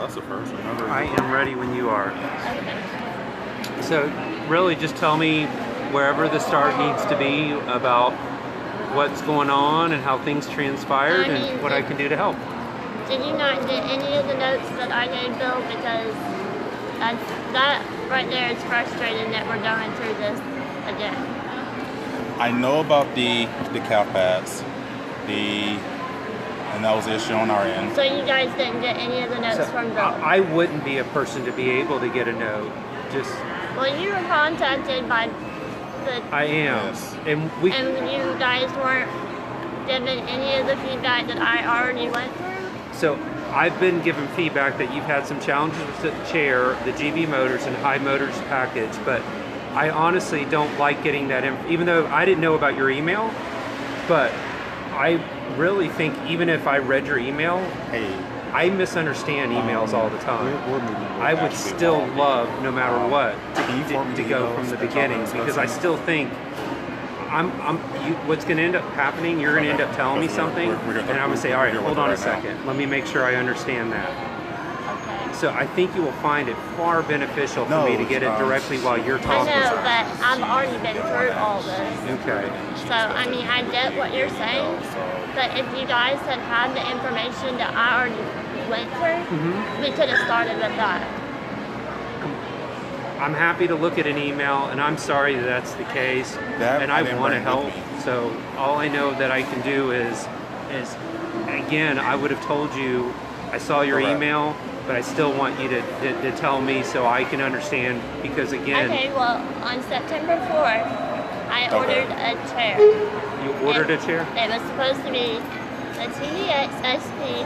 that's the first. I am ready when you are. Okay. So really just tell me wherever the start needs to be about what's going on and how things transpired and what I can do to help. Did you not get any of the notes that I gave Bill? Because that right there is frustrating that we're going through this again. I know about the calf pads, and that was the issue on our end. So you guys didn't get any of the notes from Bill? I wouldn't be a person to be able to get a note. Well, you were contacted by the... I am. Yes. And you guys weren't given any of the feedback that I already went through? So I've been given feedback that you've had some challenges with the chair, the GB motors, and high motors package, but I honestly don't like getting that even though I didn't know about your email, but I really think even if I read your email, I misunderstand emails all the time. I would still love, no matter what, to go from the beginning, because I still think what's going to end up happening, you're going to end up telling me something, and I'm going to say, all right, hold on a second. Let me make sure I understand that. Okay. So I think you will find it far beneficial for me to get it directly while you're talking. I know, but I've already been through all this. Okay. So, I mean, I get what you're saying, but if you guys had the information that I already went through, we could have started with that. I'm happy to look at an email, and I'm sorry that's the case, and I want to help. So all I know that I can do is again, I would have told you, I saw your email, but I still want you to tell me so I can understand, because again... Okay, well, on September 4th, I ordered a chair. You ordered a chair? It was supposed to be a TDX SP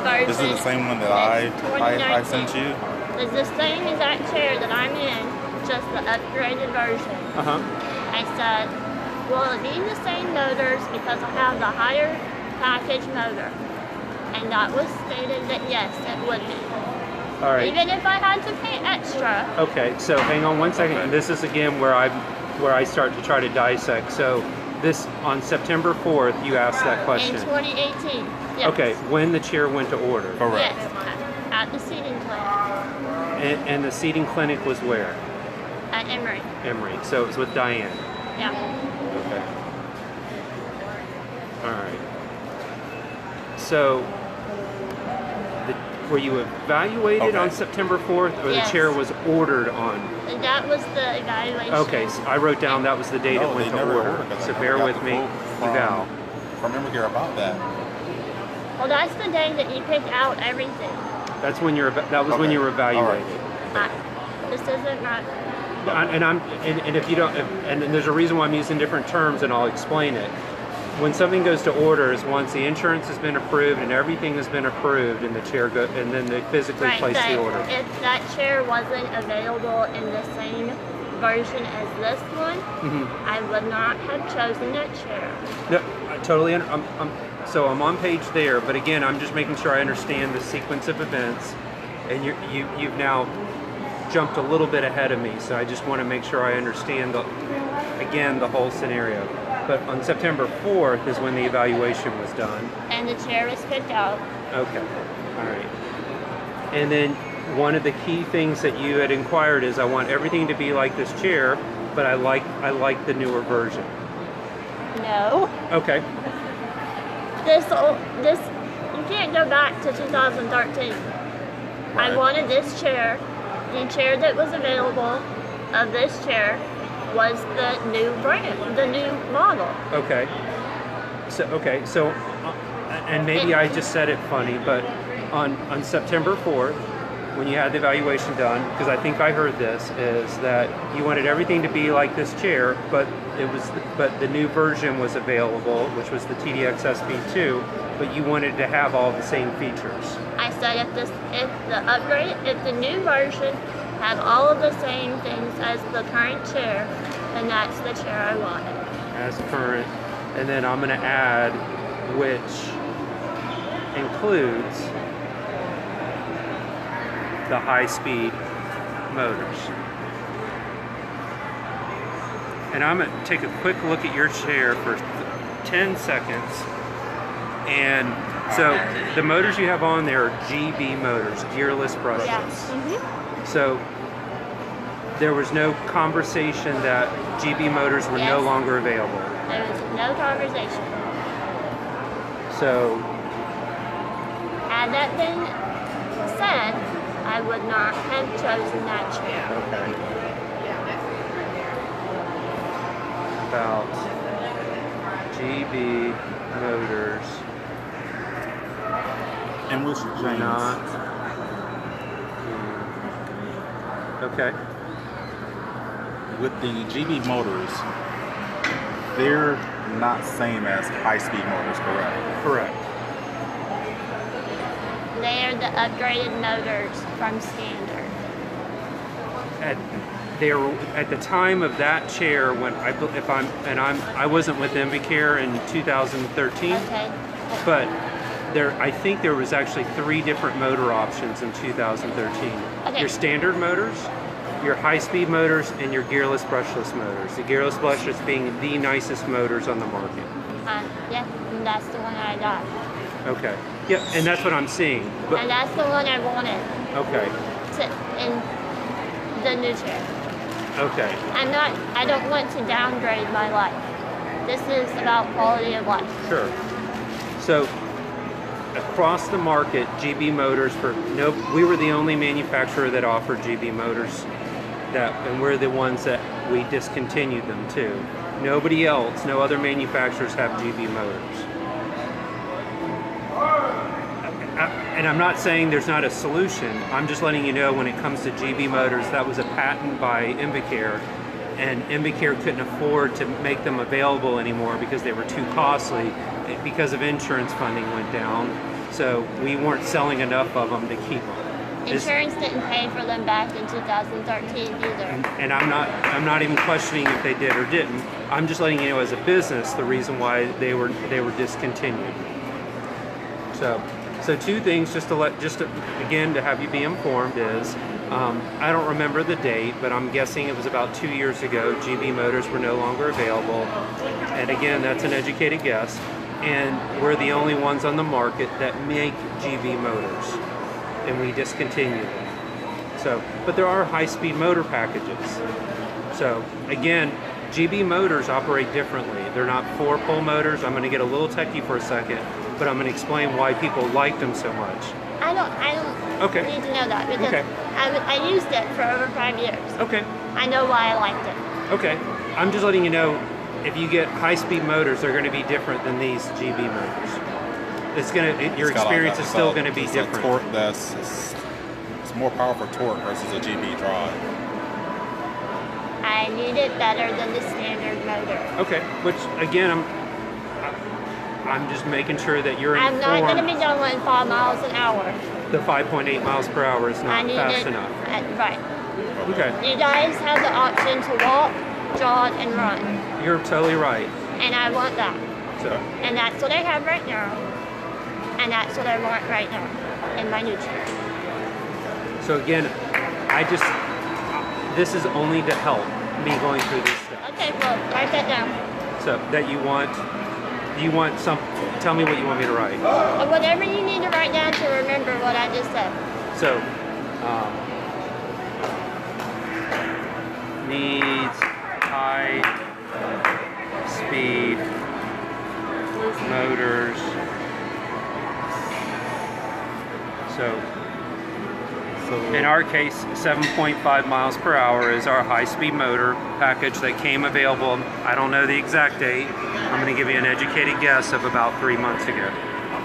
version. This is the same one that I sent you? It's the same exact chair that I'm in, just the upgraded version. I said, will it be the same motors because I have the higher package motor? And that was stated that yes, it would be. All right. Even if I had to pay extra. Okay, so hang on one second. And this is again where I start to try to dissect. So this, on September 4th, you asked that question. In 2018, yes. Okay, when the chair went to order. Correct. Yes, at the seating clinic. And the seating clinic was where? At Emory. Emory. So it was with Diane. Yeah. Okay. All right. So, were you evaluated on September 4th, or the chair was ordered on? That was the evaluation. Okay, so I wrote down that was the date it went to order. So bear with me, eval. From Emory about that. Well, that's the day that you picked out everything. That's when that was when you were evaluated. This isn't right. And if you don't, and there's a reason why I'm using different terms, and I'll explain it. When something goes to orders, once the insurance has been approved and everything has been approved, and the chair and then they physically place the order. If that chair wasn't available in the same version as this one, I would not have chosen that chair. No, I totally. So I'm on page there, but again, I'm just making sure I understand the sequence of events, and you've now jumped a little bit ahead of me. So I just want to make sure I understand the whole scenario. But on September 4th is when the evaluation was done. And the chair was picked out. Okay, all right. And then one of the key things that you had inquired is, I want everything to be like this chair, but I like the newer version. No. Okay. This you can't go back to 2013. I wanted this chair. The chair that was available of this chair was the new brand, the new model. Okay. So, and maybe I just said it funny, but on September 4th, when you had the evaluation done, because I think I heard this, is that you wanted everything to be like this chair, but the new version was available, which was the TDX SP2, but you wanted to have all the same features. I said if the new version had all of the same things as the current chair, then that's the chair I wanted. As current, and then I'm going to add, which includes the high-speed motors. And I'm going to take a quick look at your chair for 10 seconds, and So the motors you have on there are GB motors, gearless brushless. Yeah. So there was no conversation that GB motors were no Yes. longer available. There was no conversation. So Had that been said, I would not have chosen that chair. Okay. about GB motors And which do James? not. Okay. With the GB motors, they're not same as high-speed motors, correct? Correct. They are the upgraded motors from standard. At the time of that chair, when I wasn't with Invicare in 2013, Okay. but I think there was actually 3 different motor options in 2013. Okay. Your standard motors, your high-speed motors, and your gearless brushless motors. The gearless brushless being the nicest motors on the market. Yeah, and that's the one I got. Okay. Yeah, and that's what I'm seeing. But And that's the one I wanted okay. in the new chair. Okay. I don't want to downgrade my life. This is about quality of life. Sure. So across the market, GB motors we were the only manufacturer that offered GB motors, and we're the ones that we discontinued them too. Nobody else, no other manufacturers have GB motors. And I'm not saying there's not a solution. I'm just letting you know when it comes to GB motors, that was a patent by Invicare, and Invicare couldn't afford to make them available anymore because they were too costly because of insurance funding went down. So we weren't selling enough of them to keep them. Insurance didn't pay for them back in 2013 either. And I'm not even questioning if they did or didn't. I'm just letting you know as a business the reason why they were discontinued. So 2 things just to have you be informed is, I don't remember the date, but I'm guessing it was about 2 years ago, GB motors were no longer available. And again, that's an educated guess. And we're the only ones on the market that make GB motors, and we discontinued them. So, but there are high-speed motor packages. So again, GB motors operate differently. They're not 4-pole motors. I'm going to get a little techie for a second, but I'm going to explain why people like them so much. I don't Okay. need to know that because Okay. I used it for over 5 years. Okay. I know why I liked it. Okay. I'm just letting you know, if you get high-speed motors, they're going to be different than these GB motors. Your experience is still going to be different. Torque it's more powerful torque versus a GB drive. I need it better than the standard motor. Okay. Which again, I'm just making sure that you're informed. I'm not going to be going 5 miles an hour. The 5.8 miles per hour is I not need fast it enough. Right. Okay. You guys have the option to walk, jog, and run, You're totally right. and I want that. So. And that's what I have right now. And that's what I want right now in my new chair. So again, this is only to help me going through this stuff. Okay, well, write that down. So that tell me what you want me to write. Or whatever you need to write down to remember what I just said. So, needs high speed motors. So in our case, 7.5 miles per hour is our high-speed motor package that came available. I don't know the exact date. I'm going to give you an educated guess of about 3 months ago.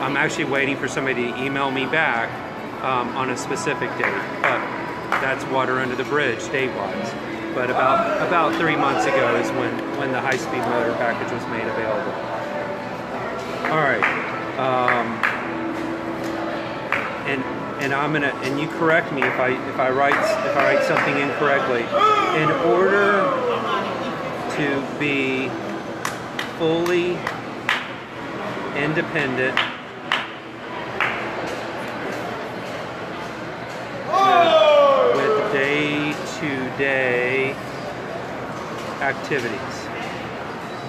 I'm actually waiting for somebody to email me back on a specific date, but that's water under the bridge date-wise. But about 3 months ago is when the high-speed motor package was made available. All right. And you correct me if I write something incorrectly. In order to be fully independent with day-to-day activities.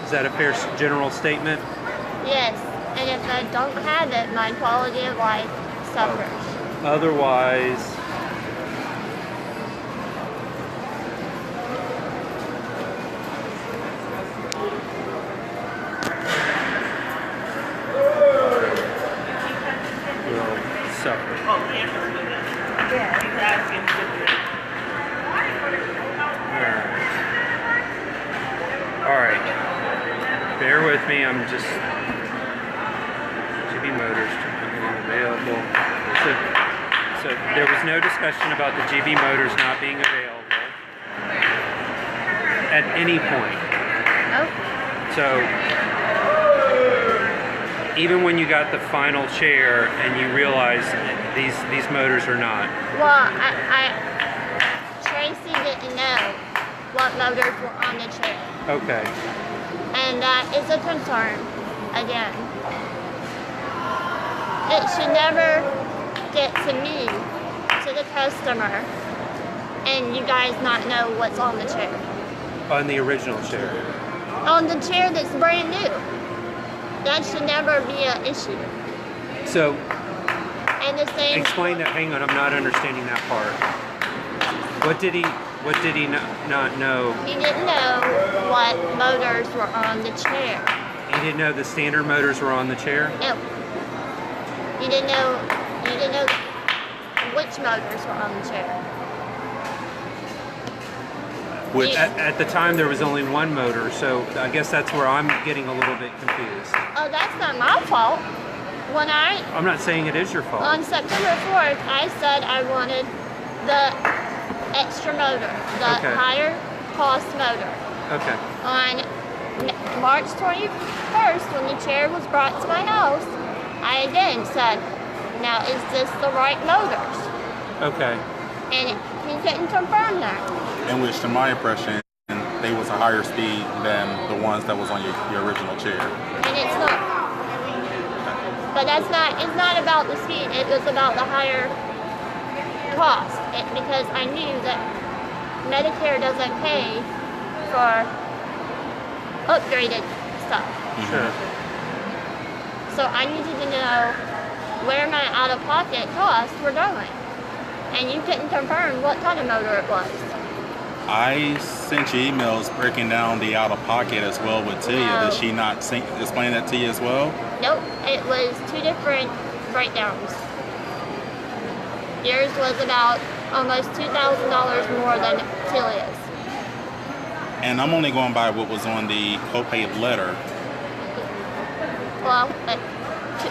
Is that a fair general statement? Yes, And if I don't have it, my quality of life suffers. Otherwise, will suffer. All right. Bear with me. I'm just GB Motors available. So there was no discussion about the GB Motors not being available at any point. Oh. So even when you got the final chair and you realized these motors are not. Well, Tracy didn't know what motors were on the chair. Okay. And that is a concern, again. It should never get to me, to the customer, and you guys not know what's on the chair. On the original chair. On the chair that's brand new. That should never be an issue. So And the same. explain that. Hang on, I'm not understanding that part. What did he not know? He didn't know what motors were on the chair. He didn't know the standard motors were on the chair? No. You didn't know which motors were on the chair. Which At the time, there was only one motor, so I guess that's where I'm getting a little bit confused. Oh, that's not my fault. When I'm not saying it is your fault. on September 4th, I said I wanted the extra motor, the Okay. higher cost motor. Okay. On March 21st, when the chair was brought to my house, I again said, now is this the right motors? Okay. And he couldn't confirm that. in which, to my impression, they was a higher speed than the ones that was on your original chair. And it's not. But it's not about the speed, it was about the higher cost. Because I knew that Medicare doesn't pay for upgraded stuff. Sure. So I needed to know where my out-of-pocket costs were going. And you couldn't confirm what kind of motor it was. I sent you emails breaking down the out-of-pocket as well with Tia. No. Did she not explain that to you as well? Nope, it was two different breakdowns. Yours was about almost $2,000 more than Tilia's. And I'm only going by what was on the copay letter. Well,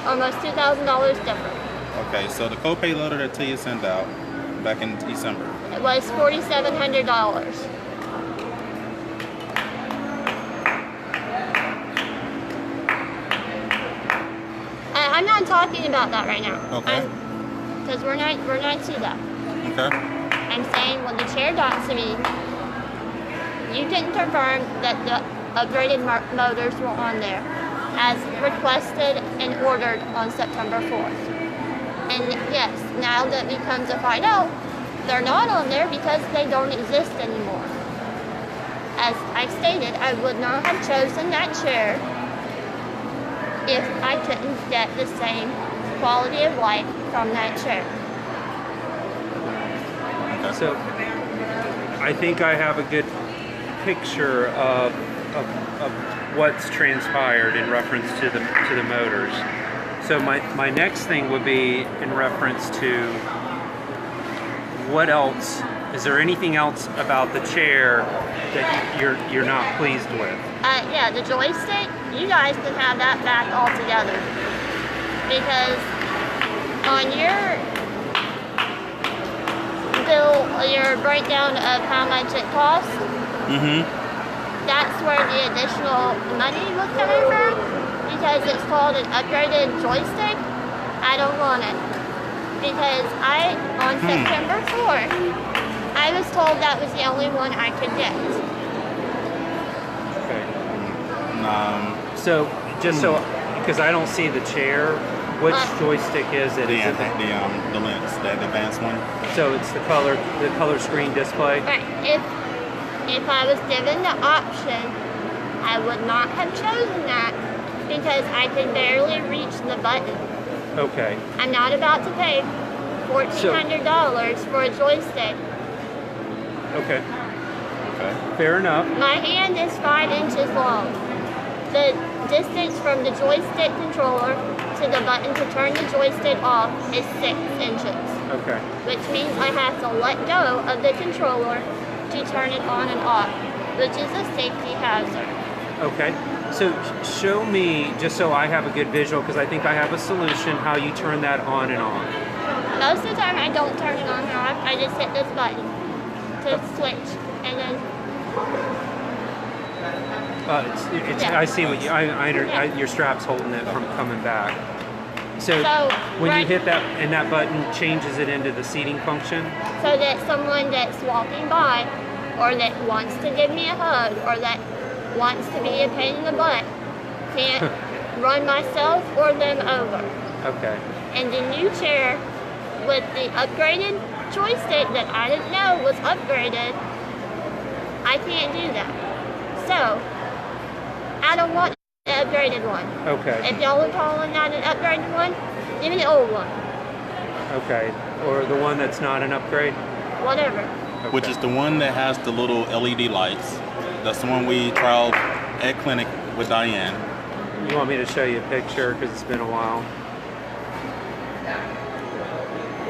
almost $2,000 different. Okay, so the copay letter that Tia sent out back in December. It was $4,700. I'm not talking about that right now. Okay. Because we're not to that. Okay. I'm saying when the chair got to me, you didn't confirm that the upgraded motors were on there as requested and ordered on September 4th. And yes, now that we come to find out, they're not on there because they don't exist anymore. As I stated, I would not have chosen that chair if I couldn't get the same quality of life from that chair. So I think I have a good picture of what's transpired in reference to the motors. So my next thing would be in reference to what else. Is there anything else about the chair that you're not pleased with? Yeah, the joystick, you guys can have that back altogether. Because on your bill, your breakdown of how much it costs, that's where the additional money was coming from. Because it's called an upgraded joystick, I don't want it. Because on September 4th, I was told that was the only one I could get. Okay. So Because I don't see the chair, which joystick is it? the Is it lens, that advanced one. so it's the color screen display? Right. If I was given the option, I would not have chosen that because I can barely reach the button. Okay. I'm not about to pay $1,400 for a joystick. Okay. Okay. Fair enough. My hand is 5 inches long. The distance from the joystick controller to the button to turn the joystick off is 6 inches, Okay. which means I have to let go of the controller to turn it on and off, which is a safety hazard. Okay. So show me, just so I have a good visual, because I think I have a solution, how you turn that on and off. Most of the time I don't turn it on and off, I just hit this button to switch, and then yeah. I see what you, your strap's holding it from coming back. So when you hit that, and that button changes it into the seating function? So that someone that's walking by, or that wants to give me a hug, or that wants to be a pain in the butt, can't run myself or them over. Okay. And the new chair with the upgraded joystick that I didn't know was upgraded, I can't do that. So, I don't want the upgraded one. Okay. If y'all are calling that an upgraded one, give me the old one. Okay. Or the one that's not an upgrade? Whatever. Okay. Which is the one that has the little LED lights. That's the one we trialed at clinic with Diane. You want me to show you a picture because it's been a while?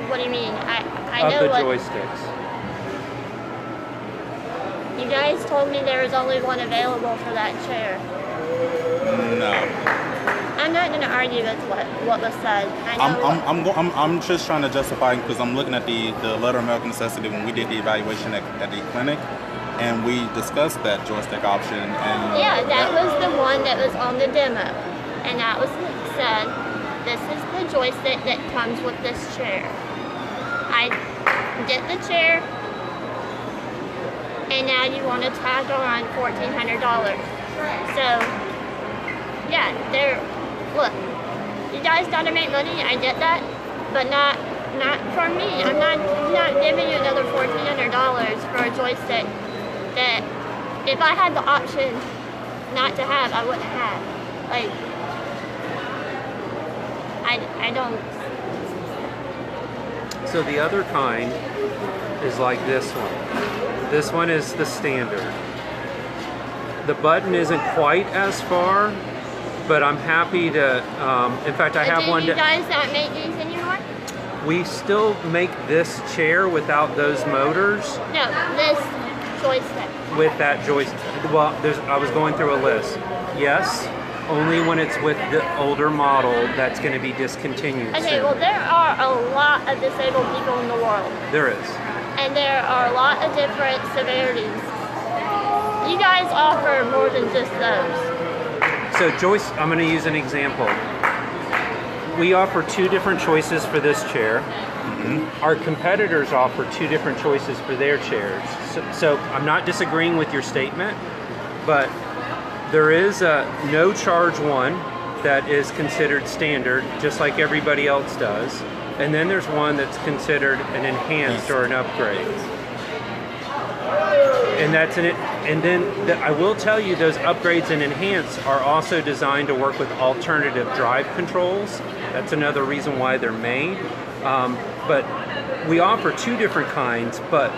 What do you mean? I Of know the what joysticks. you guys told me there was only one available for that chair. No. I'm not going to argue with what was said. I know I'm just trying to justify, because I'm looking at the letter of medical necessity when we did the evaluation at the clinic, and we discussed that joystick option. And yeah, that was the one that was on the demo, and that was said, this is the joystick that comes with this chair. I get the chair, and now you want to tag on $1,400. So, yeah, look, you guys gotta make money, I get that, but not for me. I'm not giving you another $1,400 for a joystick that if I had the option not to have, I wouldn't have. Like, I don't. So the other kind is like this one. This one is the standard. The button isn't quite as far, but I'm happy to, in fact I have one. Do you guys not make these anymore? We still make this chair without those motors. No, this joystick. With that joystick. Well, I was going through a list. Yes, only when it's with the older model that's going to be discontinued Okay, soon. well there are a lot of disabled people in the world. There is. And there are a lot of different severities. You guys offer more than just those. So Joyce, I'm going to use an example. We offer 2 different choices for this chair. Mm-hmm. Our competitors offer 2 different choices for their chairs. So I'm not disagreeing with your statement, but there is a no charge one that is considered standard, just like everybody else does. And then there's one that's considered an enhanced or an upgrade. And that's in it. And then I will tell you, those upgrades and enhanced are also designed to work with alternative drive controls. That's another reason why they're made. But we offer 2 different kinds, but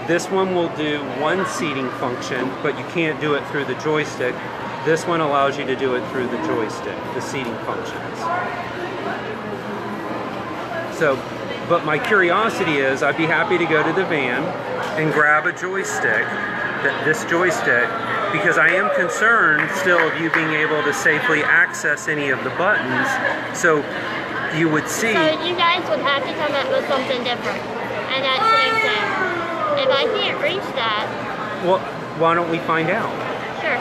this one will do one seating function, but you can't do it through the joystick. This one allows you to do it through the joystick, the seating functions. So, but my curiosity is, I'd be happy to go to the van and grab a joystick, this joystick, because I am concerned still of you being able to safely access any of the buttons. So you would see. So you guys would have to come up with something different. And that's what I'm saying. If I can't reach that. Well, why don't we find out? Sure.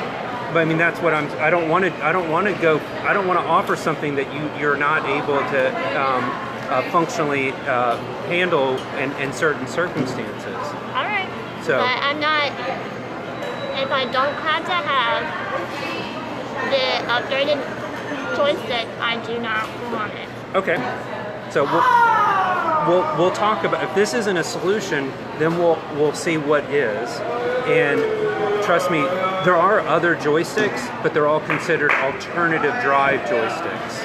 But I mean, that's what I don't want to offer something that you're not able to functionally handle in certain circumstances. All right. So. But I'm not. If I don't have to have the upgraded joystick, I do not want it. Okay. So we'll talk about, if this isn't a solution, then we'll see what is. And trust me, There are other joysticks, but they're all considered alternative drive joysticks.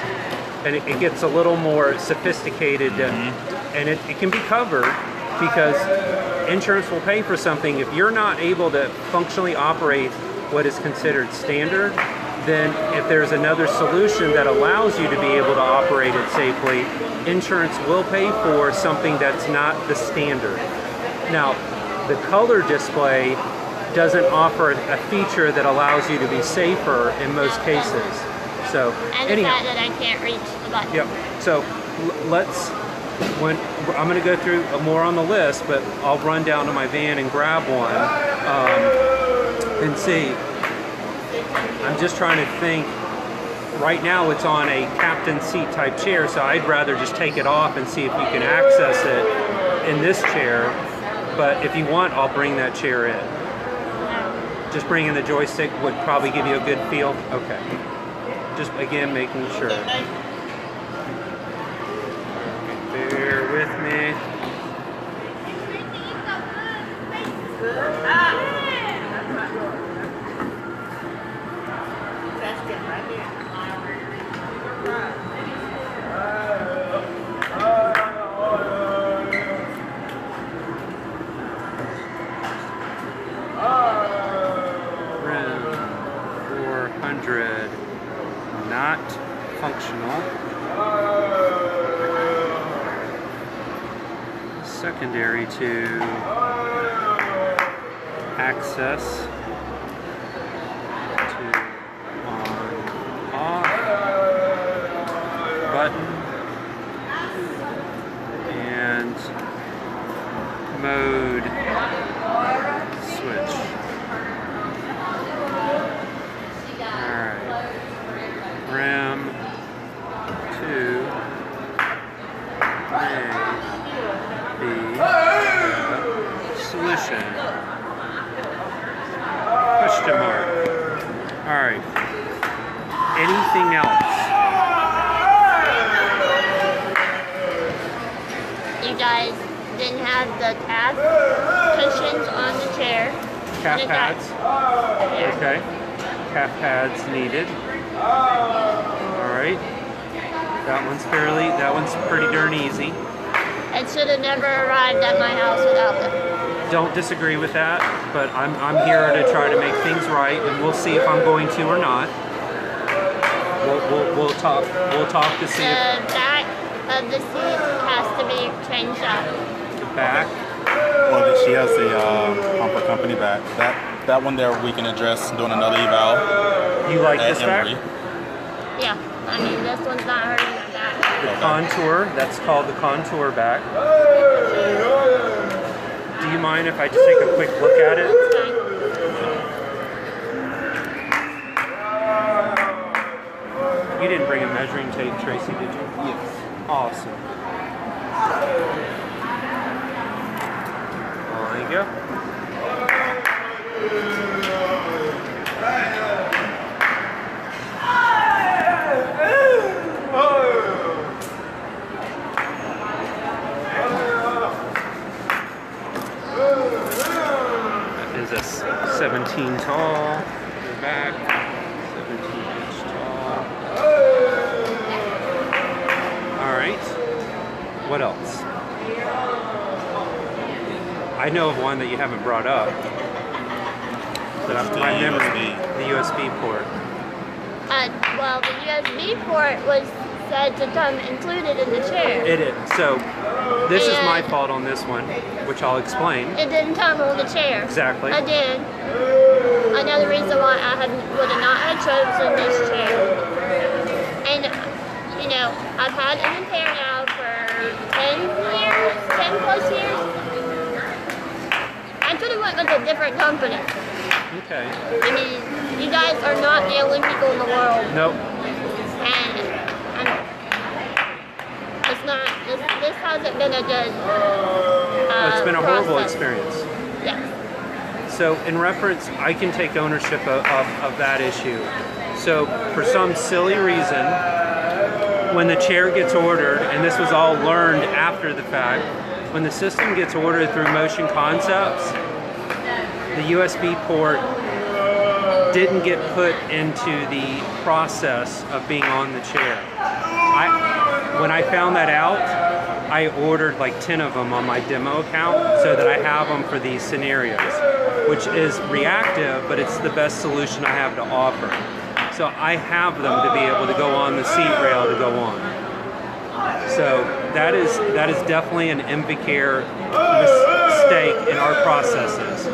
And it gets a little more sophisticated, and it can be covered because insurance will pay for something. If you're not able to functionally operate what is considered standard, then if there's another solution that allows you to be able to operate it safely, insurance will pay for something that's not the standard. Now, the color display doesn't offer a feature that allows you to be safer in most cases. So, and the fact that I can't reach the button. Yep. So I'm going to go through more on the list, but I'll run down to my van and grab one and see. I'm just trying to think. Right now it's on a captain seat type chair, so I'd rather just take it off and see if you can access it in this chair. But if you want, I'll bring that chair in. Just bringing the joystick would probably give you a good feel. Okay. Just again making sure. Bear with me. Not functional. Secondary to access to on off button and mode switch. RAM 2 may be the solution. Question mark. Alright. Anything else? You guys didn't have the calf cushions on the chair. Calf pads? Okay. Calf pads needed. Alright. That one's pretty darn easy. It should have never arrived at my house without them. Don't disagree with that, but I'm here to try to make things right, and we'll see if I'm going to or not. We'll talk to see The back of the seat has to be changed out. The back? Well, she has the pumper company back. That one there we can address doing another eval. You like this back? Yeah, I mean this one's not hurting my back. The contour, that's called the contour back. Do you mind if I just take a quick look at it? It's fine. You didn't bring a measuring tape, Tracy, did you? Yes. Awesome. Well, there you go. That is a 17 tall. Your back. 17-inch tall. Alright. What else? I know of one that you haven't brought up. But my memory, the USB port. Well, the USB port was said to come included in the chair. It is. So, this is my fault on this one, which I'll explain. It didn't come on the chair. Exactly. Again, another reason why I would have not have chosen this chair. And, you know, I've had an Impair now for 10 plus years. I could have went with a different company. Okay. I mean, you guys are not the only people in the world. Nope. And it's not, this hasn't been a good It's been a horrible process. experience. Yes. So in reference, I can take ownership of that issue. So for some silly reason, when the chair gets ordered, and this was all learned after the fact, when the system gets ordered through Motion Concepts, the USB port didn't get put into the process of being on the chair. When I found that out, I ordered like 10 of them on my demo account so that I have them for these scenarios, which is reactive, but it's the best solution I have to offer. So I have them to be able to go on the seat rail to go on. So that is definitely an Invicare mistake in our processes.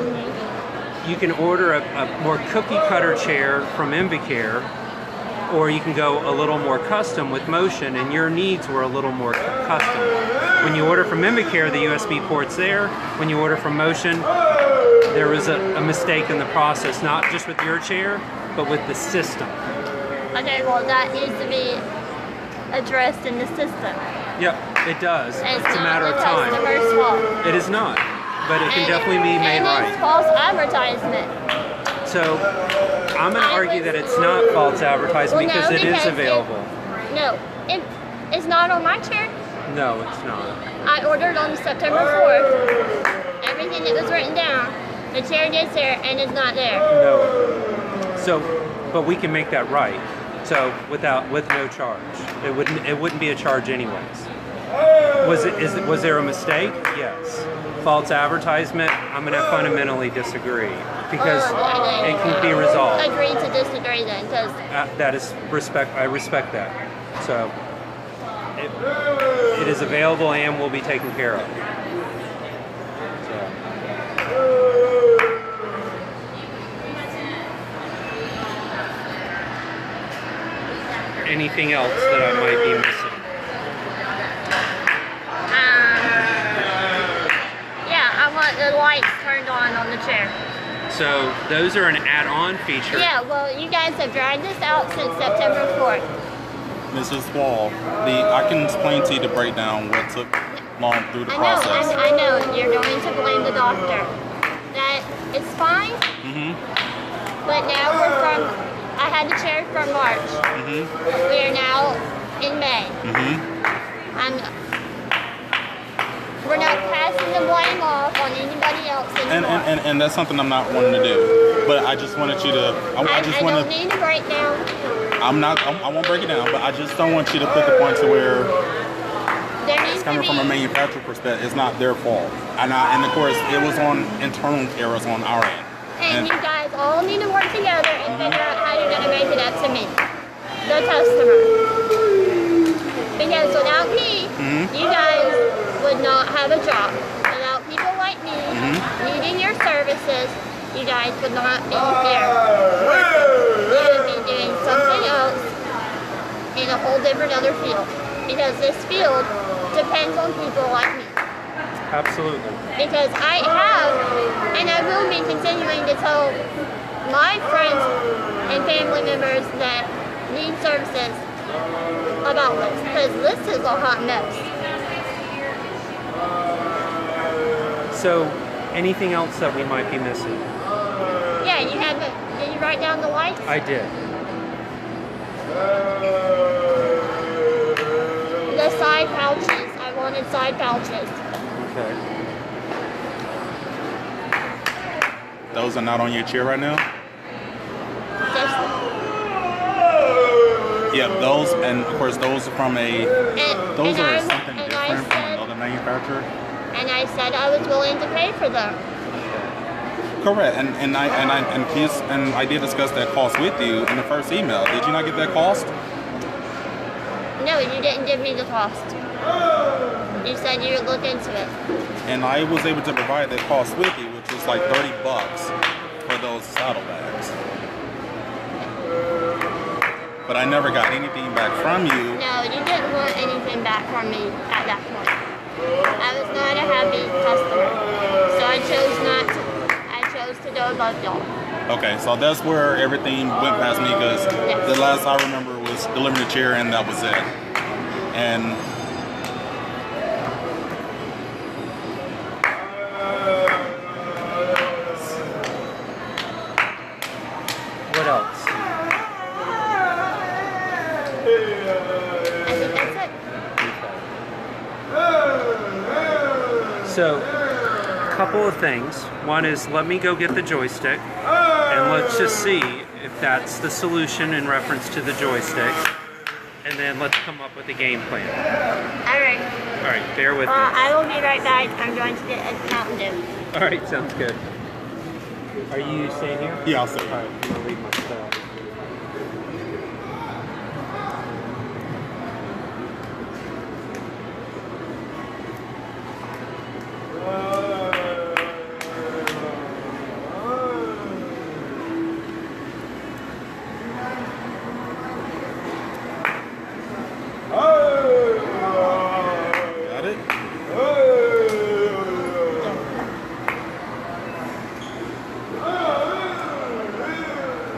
You can order a more cookie cutter chair from Invicare, or you can go a little more custom with Motion, and your needs were a little more custom. When you order from Invicare, the USB port's there. When you order from Motion, there was a mistake in the process, not just with your chair, but with the system. Okay, well that needs to be addressed in the system. Yep, it does. It's a matter of not time. the customer's fault. It is not, but it can definitely be made and right. it's false advertisement. So I'm going to argue that it's not false advertising because it is available. It's not on my chair. No, it's not. I ordered on September 4th. Everything that was written down. The chair gets there and it's not there. No. So, but we can make that right. So with no charge, it wouldn't be a charge anyways. Was there a mistake? Yes. False advertisement? I'm going to fundamentally disagree because it can be resolved. Agree to disagree then, because that is respect. I respect that. So it is available and will be taken care of. Anything else that I might be missing? Yeah, I want the lights turned on the chair. So those are an add-on feature. Yeah, well, you guys have dragged this out since September 4th. Mrs. Wall, I can explain to you the breakdown what took long through the process. I know, you're going to blame the doctor. That it's fine, but now I had the chair from March. We are now in May. We're not passing the blame off on anybody else anymore. And that's something I'm not wanting to do. But I just wanted you to. I don't need a breakdown. I won't break it down, but I just don't want you to put the point to where it's coming from a manufacturer perspective. It's not their fault. And of course, it was on internal errors on our end. And you guys all need to work together and figure out how you're going to make it up to me, the customer. Because without me, you guys would not have a job. Without people like me needing your services, you guys would not be here working. You would be doing something else in a whole different other field. Because this field depends on people like me. Absolutely. Because I have, and I will be continuing to tell my friends and family members that need services about this, because this is a hot mess. So, anything else that we might be missing? Yeah, did you write down the lights? I did. The side pouches, I wanted side pouches. Okay. Those are not on your chair right now? Yeah, those, and of course those are from something different from another manufacturer. And I said I was willing to pay for them. Correct, and I did discuss that cost with you in the first email. Did you not get that cost? No, you didn't give me the cost. You said you would look into it. And I was able to provide that cost with you, which was like $30 for those saddlebags. But I never got anything back from you. No, you didn't want anything back from me at that point. I was not a happy customer. So I chose to go above y'all. Okay, so that's where everything went past me, because the last I remember was delivering the chair and that was it. And what else? I think that's it. So, a couple of things. One is, let me go get the joystick. and let's just see if that's the solution in reference to the joystick. And then let's come up with a game plan. Alright. Alright, bear with me. I will be right back. I'm going to get a Mountain Dew. Alright, sounds good. Are you staying here? Yeah, I'll stay. Alright, I'm gonna leave my stuff. Got it?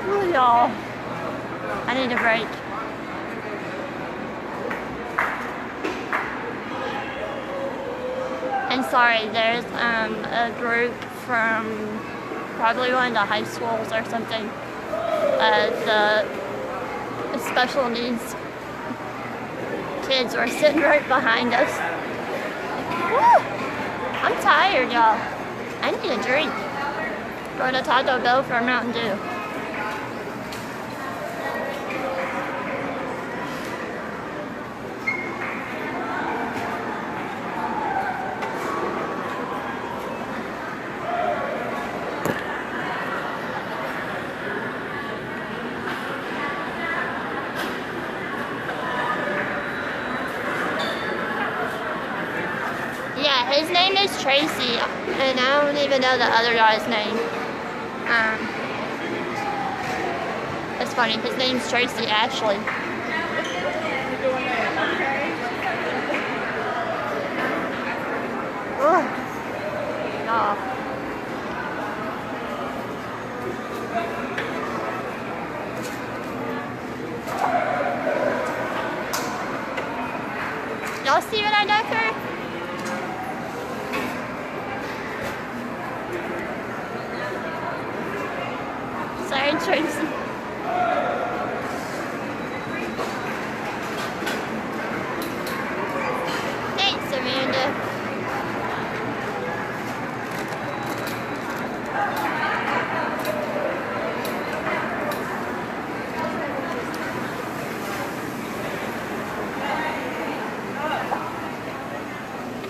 Ooh, y'all. I need a break. And sorry, there's a group from probably one of the high schools or something. The special needs kids were sitting right behind us. Woo! I'm tired, y'all. I need a drink. Going to Taco Bell for a Mountain Dew. Yeah, his name is Tracy, and I don't even know the other guy's name. It's funny, his name's Tracy Ashley. Ugh. Oh. Y'all see what I done for? Sorry, Tracy. Thanks, Amanda.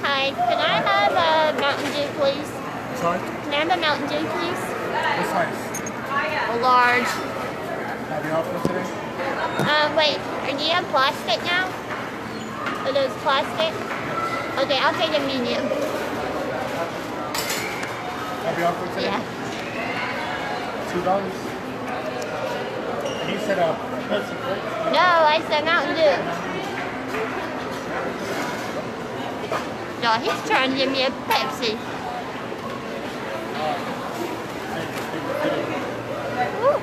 Hi, can I have a Mountain Dew, please? Sorry? Can I have a Mountain Dew, please? What size? A large. Have you offered today? Wait, do you have plastic now? Are those plastic? Okay, I'll take a medium. Have you offered today? Yeah. $2? And you said Pepsi, right? No, I said Mountain Dew. No, he's trying to give me a Pepsi. Woo.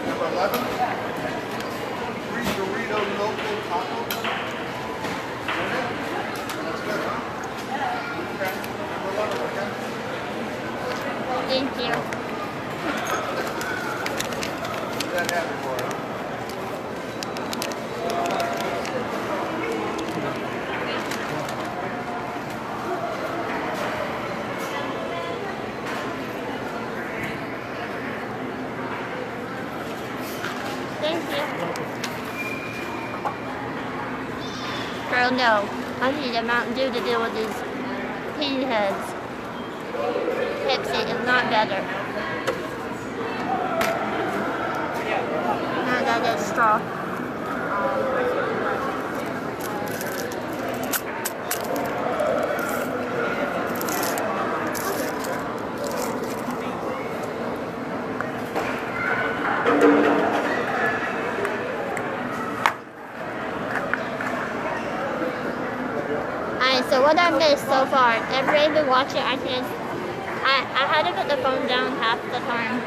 Number 11, free Dorito local taco. That's good, huh? Okay. Number 11, okay? Thank you. That happy for it, huh? Thank you. Girl, no. I need a Mountain Dew to deal with these pea heads. Pepsi is not better. Now I got that straw. Alright, so what I missed so far, everybody been watching, I had to put the phone down half the time.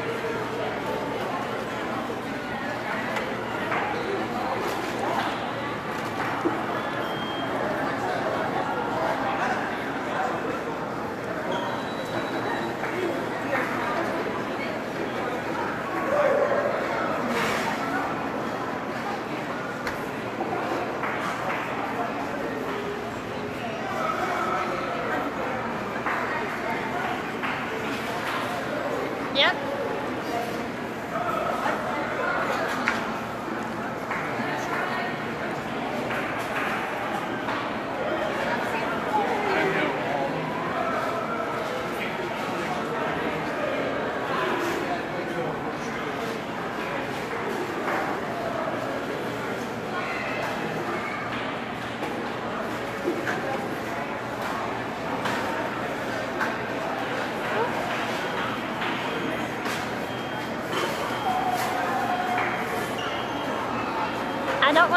Yep.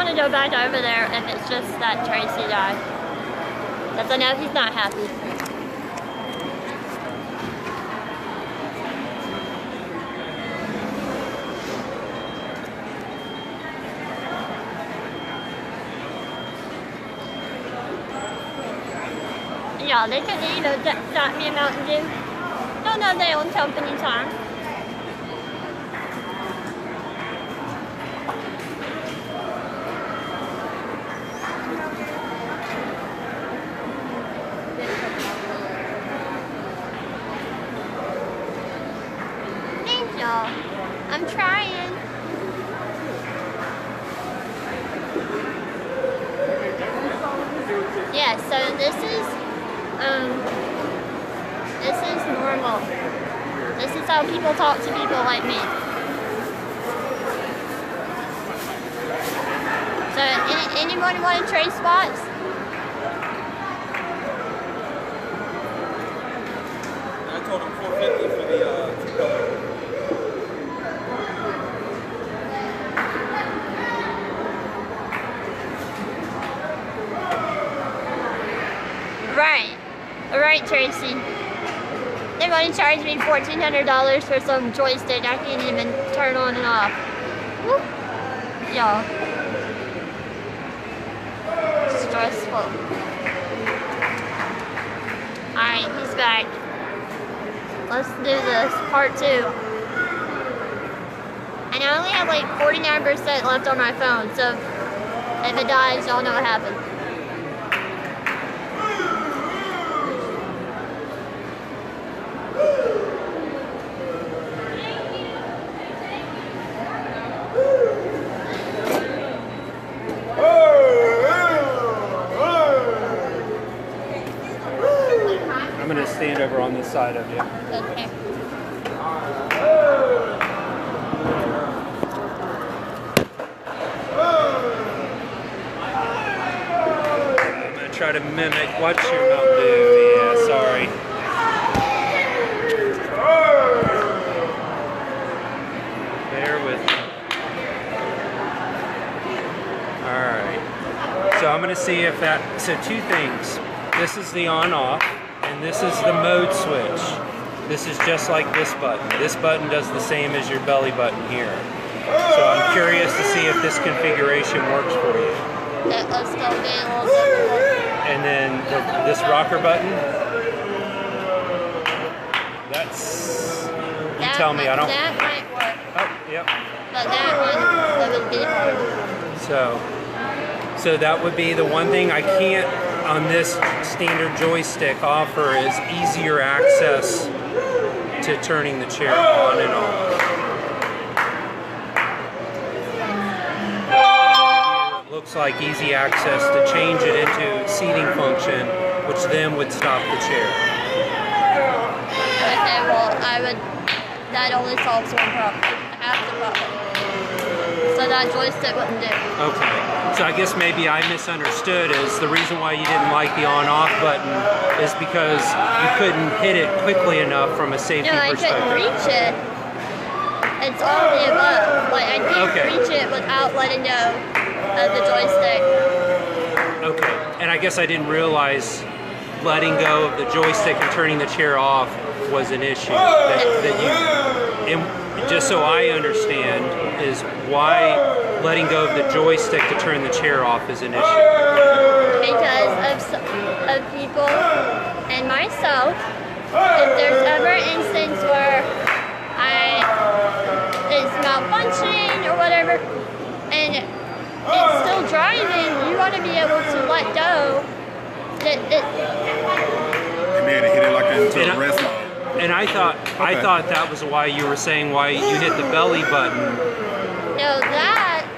want to go back over there if it's just that Tracy guy. Because I know he's not happy. Yeah, they could either got me a Mountain Dew. Don't know their own company time. Thank y'all. I'm trying. Yeah, so this is normal. This is how people talk to people like me. So, anyone want to trade spots? I told him 450 for the two-color. Right, Tracy. They're going to charge me $1,400 for some joystick I can't even turn on and off. Woo. Y'all. Stressful. Alright, he's back. Let's do this. Part 2. And I only have like 49% left on my phone, so if it dies, y'all know what happened. I'm going to stand over on this side of you. Okay. I'm going to try to mimic. What's your Mountain Dew? Yeah, sorry. Bear with me. Alright. So I'm going to see if that... So two things. This is the on-off, and this is the mode switch. This is just like this button. This button does the same as your belly button here. So I'm curious to see if this configuration works for you. Let's go get a little bit more. And then this rocker button, that's, you tell me, I don't. That might work. Oh, yep. But that would be hard. So that would be the one thing I can't on this standard joystick offer is easier access to turning the chair on and off. It looks like easy access to change it into seating function, which then would stop the chair. Okay, well, that only solves one problem, half the problem. So that joystick wouldn't do. Okay, so I guess maybe I misunderstood is the reason why you didn't like the on-off button is because you couldn't hit it quickly enough from a safety perspective. No, I couldn't reach it. It's all the above. Like, I can't reach it without letting go of the joystick. Okay, and I guess I didn't realize letting go of the joystick and turning the chair off was an issue. Just so I understand, is why letting go of the joystick to turn the chair off is an issue. Because of people and myself, if there's ever an instance where it's malfunctioning or whatever, and it's still driving, you want to be able to let go. And then hit it like into a rest mode. And I thought that was why you were saying why you hit the belly button. No, that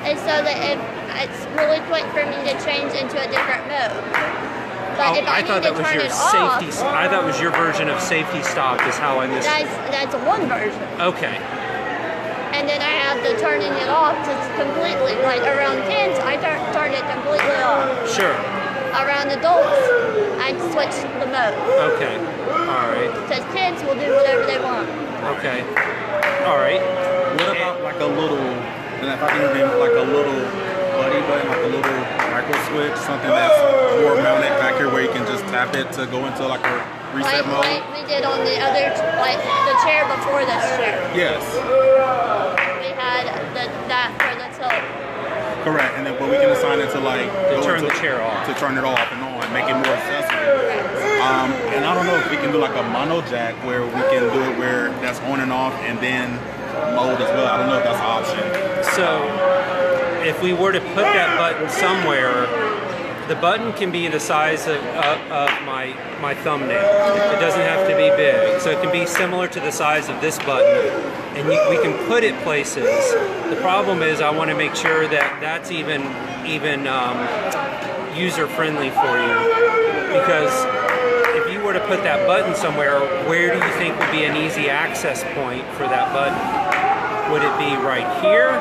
is so that it's really quick for me to change into a different mode. But if I thought that was your safety. I thought it was your version of safety stop. Is how I missed it. That's one version. Okay. And then I have the turning it off just completely. Like around kids, I turn it completely off. Sure. Around adults, I switch the mode. Okay. All right. Because kids will do whatever they want. Okay. All right. What about like a little, and if I can do like a little body button, like a little micro switch, something that's more mounted back here where you can just tap it to go into like a reset mode? Like we did on the other, like the chair before this chair. Yes. We had that for the tilt. Correct. And then but we can assign it to like turn the chair off. To turn it off and on, make it more accessible. And I don't know if we can do like a mono jack where we can do it where that's on and off and then mode as well. I don't know if that's an option. So if we were to put that button somewhere, the button can be the size of my thumbnail. It doesn't have to be big. So it can be similar to the size of this button, and we can put it places. The problem is I want to make sure that that's even user-friendly for you, because if you were to put that button somewhere, where do you think would be an easy access point for that button? Would it be right here?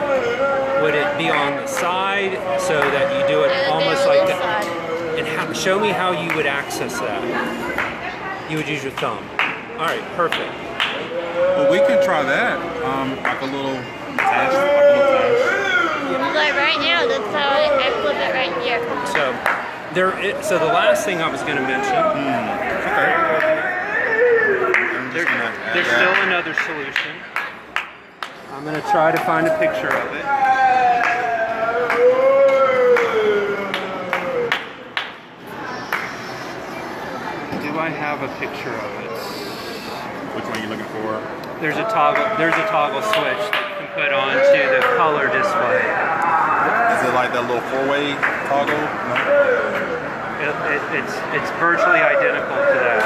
Would it be on the side so that you do it almost like that? And show me how you would access that. You would use your thumb. All right, perfect. Well, we can try that. Like a little test. Like right now, that's how I flip it right here. So the last thing I was going to mention. Okay. There's still another solution. I'm going to try to find a picture of it. Do I have a picture of it? Which one are you looking for? There's a toggle switch that you can put on to the color display. Is it like that little four-way toggle? No? It's virtually identical to that.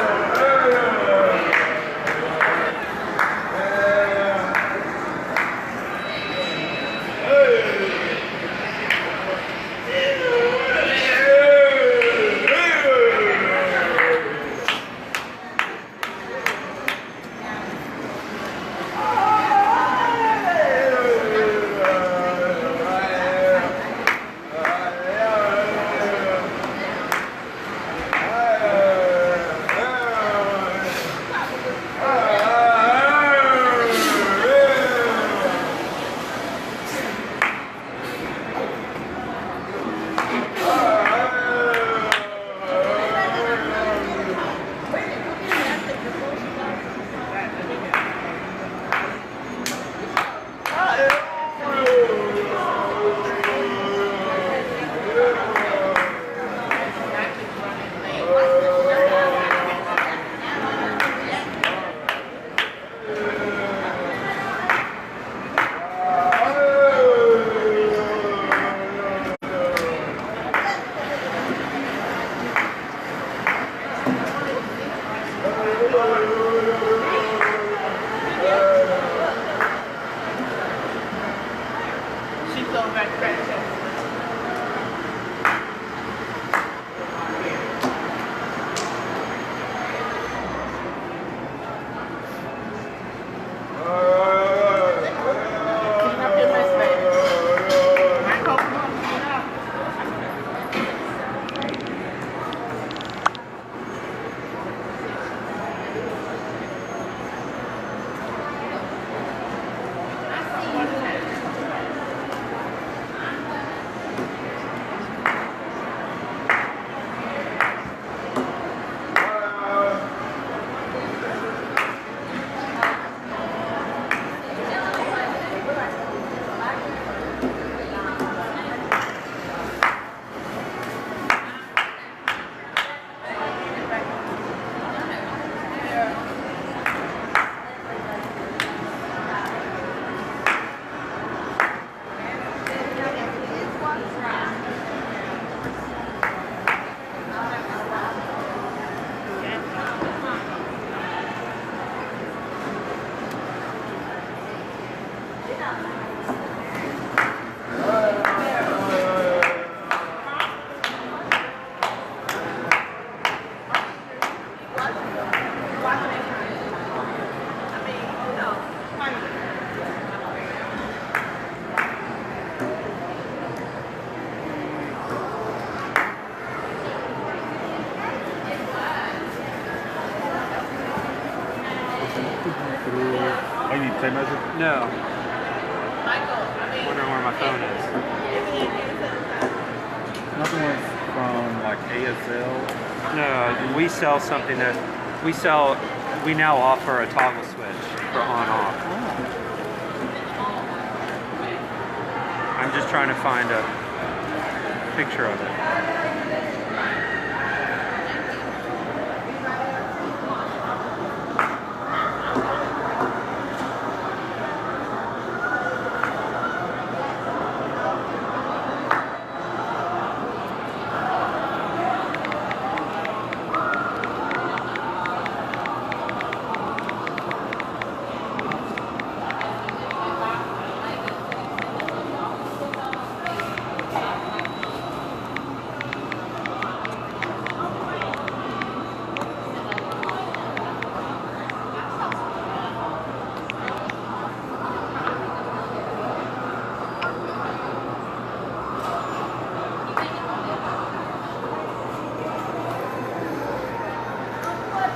Oh, you need tape measure? No. I'm wondering where my phone is. Nothing was from like ASL. No, we sell something that we now offer a toggle switch for on-off. I'm just trying to find a picture of it.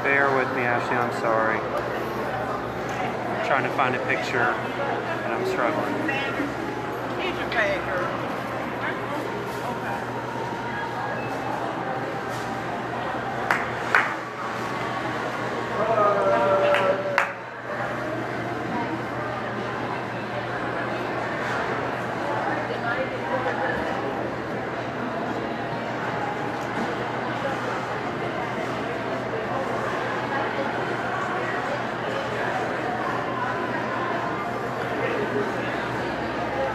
Bear with me, Ashley, I'm sorry. I'm trying to find a picture and I'm struggling. Here's your bag, girl.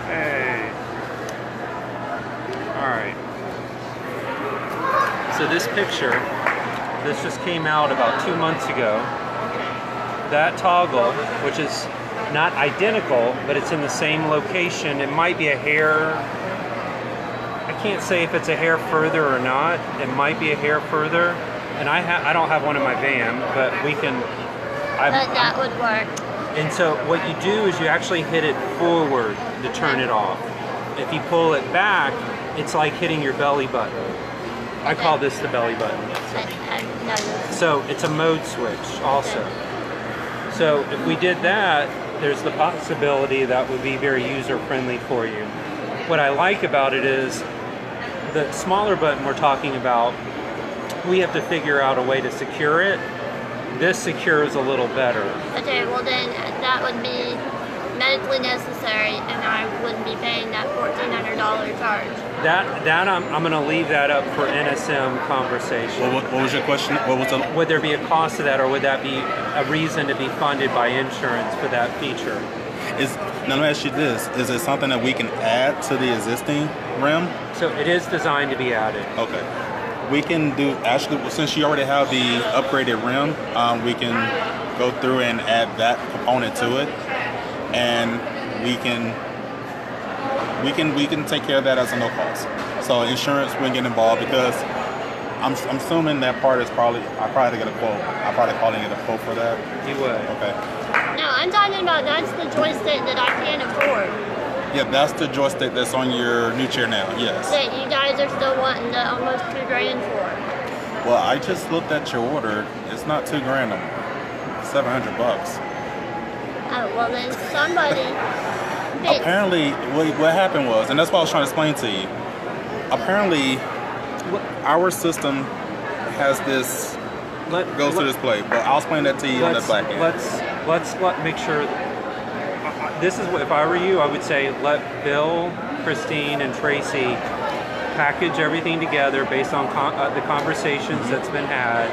Hey. Alright. So this picture, this just came out about 2 months ago. That toggle, which is not identical, but it's in the same location. It might be a hair, I can't say if it's a hair further or not. It might be a hair further. And I don't have one in my van, but we can... But that would work. And so what you do is you actually hit it forward to turn it off. If you pull it back, it's like hitting your belly button. I call this the belly button. I know. So it's a mode switch also. So if we did that, there's the possibility that would be very user-friendly for you. What I like about it is the smaller button we're talking about, we have to figure out a way to secure it. This secures a little better. Okay, well then that would be medically necessary and I wouldn't be paying that $1,400 charge. That I'm going to leave that up for NSM conversation. What was your question? What was the... Would there be a cost to that, or would that be a reason to be funded by insurance for that feature? Now let me ask you this. Is it something that we can add to the existing rim? So it is designed to be added. Okay. We can do, actually, since you already have the upgraded rim, we can go through and add that component to it. And we can take care of that as a no cost. So insurance wouldn't get involved because I'm assuming that part is probably, I probably get a quote. I probably calling it a quote for that. You would. Okay. No, I'm talking about that's the joystick that I can't afford. Yeah, that's the joystick that's on your new chair now. Yes. That you guys are still wanting the almost $2,000 for. Well, I just looked at your order. It's not $2,000 no more. $700. Oh, well then somebody fixed. Apparently, what happened was, and that's what I was trying to explain to you. Apparently, our system has this goes to this play, but I'll explain that to you on the back end. Let's make sure. This is what, if I were you, I would say let Bill, Christine, and Tracy package everything together based on the conversations that's been had.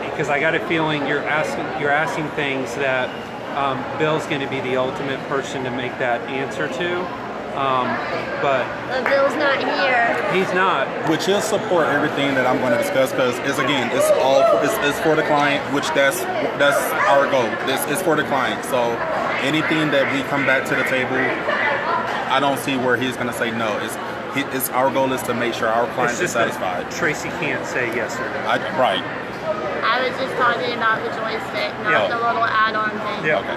Because I got a feeling you're asking things that Bill's going to be the ultimate person to make that answer to. But Bill's not here. He's not. Which will support everything that I'm going to discuss because it's for the client, which that's our goal. This is for the client. So anything that we come back to the table, I don't see where he's going to say no. It's our goal is to make sure our client is satisfied. Tracy can't say yes or no. Right. I was just talking about the joystick, not the little add-on thing. Yeah. Okay.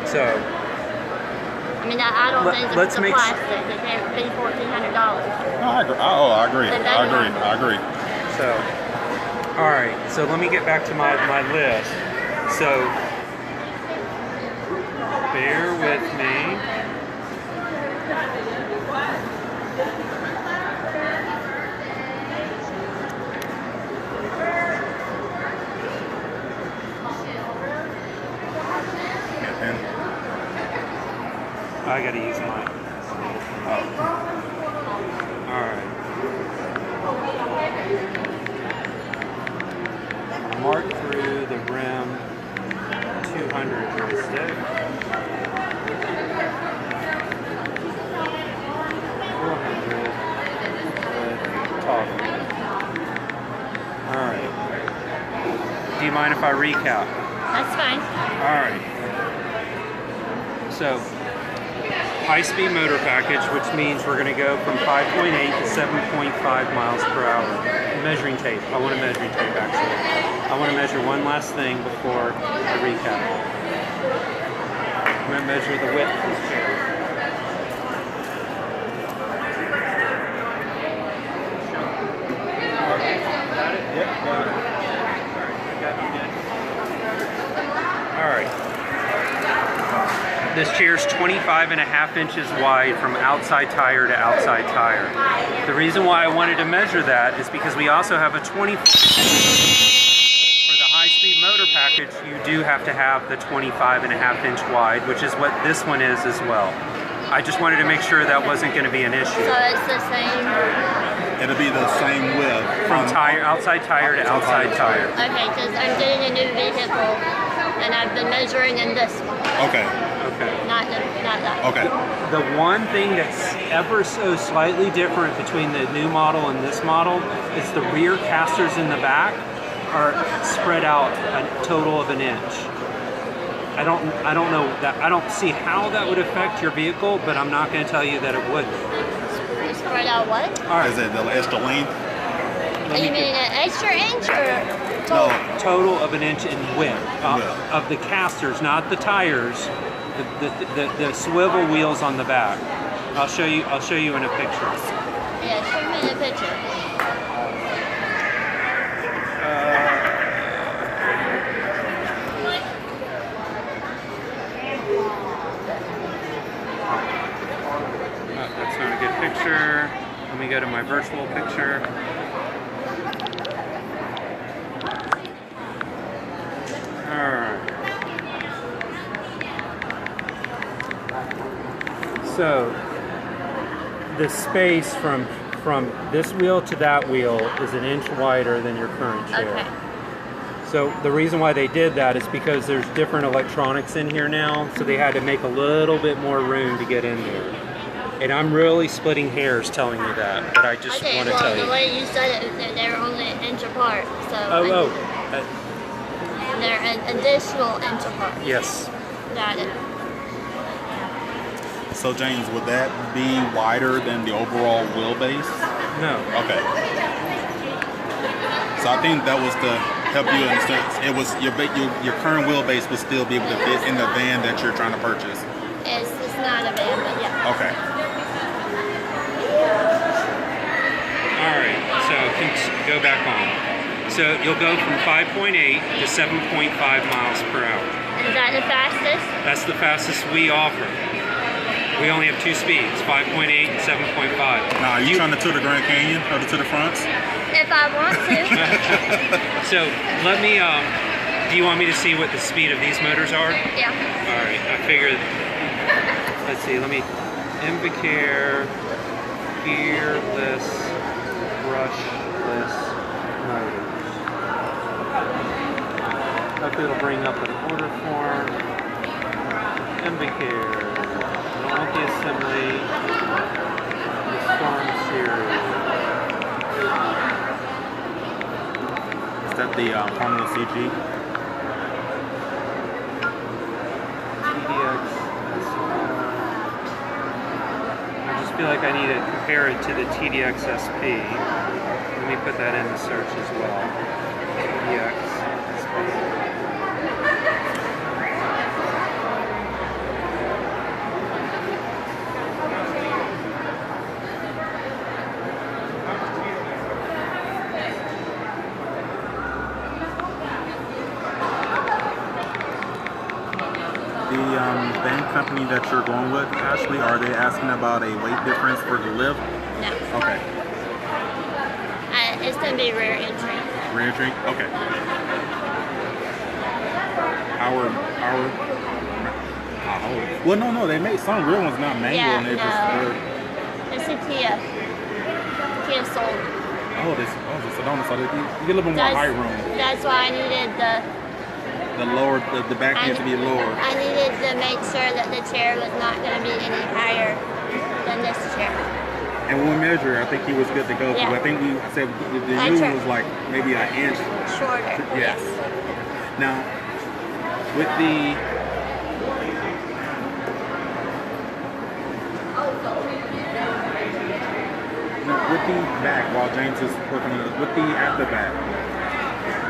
So. I mean, that add-on thing is the plastic that they pay $1,400. No, I agree. I agree. So, all right. So let me get back to my list. So, bear with me. got to use mine. All right. Mark through the rim 200 joystick. 400 with toggle. All right. Do you mind if I recap? That's fine. All right. So, high-speed motor package, which means we're going to go from 5.8 to 7.5 miles per hour. Measuring tape. I want a measuring tape, actually. I want to measure one last thing before I recap. I'm going to measure the width of this chair. Got it? Yep, got it. All right. This chair's 25.5 inches wide from outside tire to outside tire. The reason why I wanted to measure that is because we also have a 24. For the high-speed motor package, you do have to have the 25.5 inch wide, which is what this one is as well. I just wanted to make sure that wasn't going to be an issue. So it's the same. It'll be the same width. From tire, outside tire to outside tire. Okay, because I'm getting a new vehicle, and I've been measuring in this one. Okay. Okay. Not that. Okay. The one thing that's ever so slightly different between the new model and this model is the rear casters in the back are spread out a total of an inch. I don't know that. I don't see how that would affect your vehicle, but I'm not going to tell you that it wouldn't. Spread out what? All right. Is it the extra length? You mean an extra inch or No. Total of an inch in width of the casters, not the tires. The swivel wheels on the back. I'll show you in a picture. Yeah, show me the picture. That's not a good picture. Let me go to my virtual picture. Alright. So the space from this wheel to that wheel is an inch wider than your current chair. Okay. So the reason why they did that is because there's different electronics in here now, so they had to make a little bit more room to get in there. And I'm really splitting hairs telling you that, but I just want to tell you. The way you said it, they were only an inch apart. So they're an additional inch apart. Yes. Got it. So James, would that be wider than the overall wheelbase? No. Okay. So I think that was to help you understand. It was your current wheelbase would still be able to fit in the van that you're trying to purchase. It's not a van, but yeah. Okay. All right. So go back on. So you'll go from 5.8 to 7.5 miles per hour. Is that the fastest? That's the fastest we offer. We only have two speeds, 5.8 and 7.5. Now, are you trying to tour the Grand Canyon or to the fronts? If I want to. So let me, do you want me to see what the speed of these motors are? Yeah. All right, I figured, let's see, let me, Invacare, gearless, brushless motors. Hopefully it'll bring up an order form. Invacare. I don't want the assembly. The Storm series. Is that the Formula CG? TDX. I just feel like I need to compare it to the TDX SP. Let me put that in the search as well. TDX SP. The van company that you're going with, Ashley, are they asking about a weight difference for the lift? No. Okay. It's going to be rear entry. Rear entry? Well, no, they make some real ones not manual, Yeah, and they no. just It's a Kia. Kia Soul. it's a Sedona, so you get a little bit more height room. That's why I needed The back needs to be lower. I needed to make sure that the chair was not going to be any higher than this chair. And when we measure, I think he was good to go. Yeah. I think we said the I new checked. one was like maybe an inch. Shorter. Yes. Now, with the back, while James is working on it, with the at the back,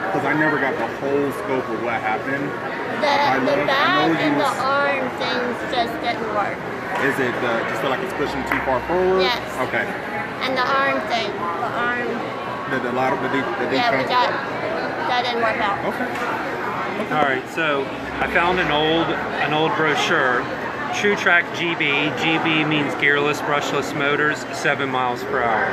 because I never got the whole scope of what happened. The back and the was- arm things just didn't work. Is it just feel like it's pushing too far forward? Yes. Okay. And the arm thing, the arm, The lot of the deep. yeah, that didn't work out. Okay. All right, so I found an old brochure. True Track GB. GB means gearless, brushless motors, 7 miles per hour.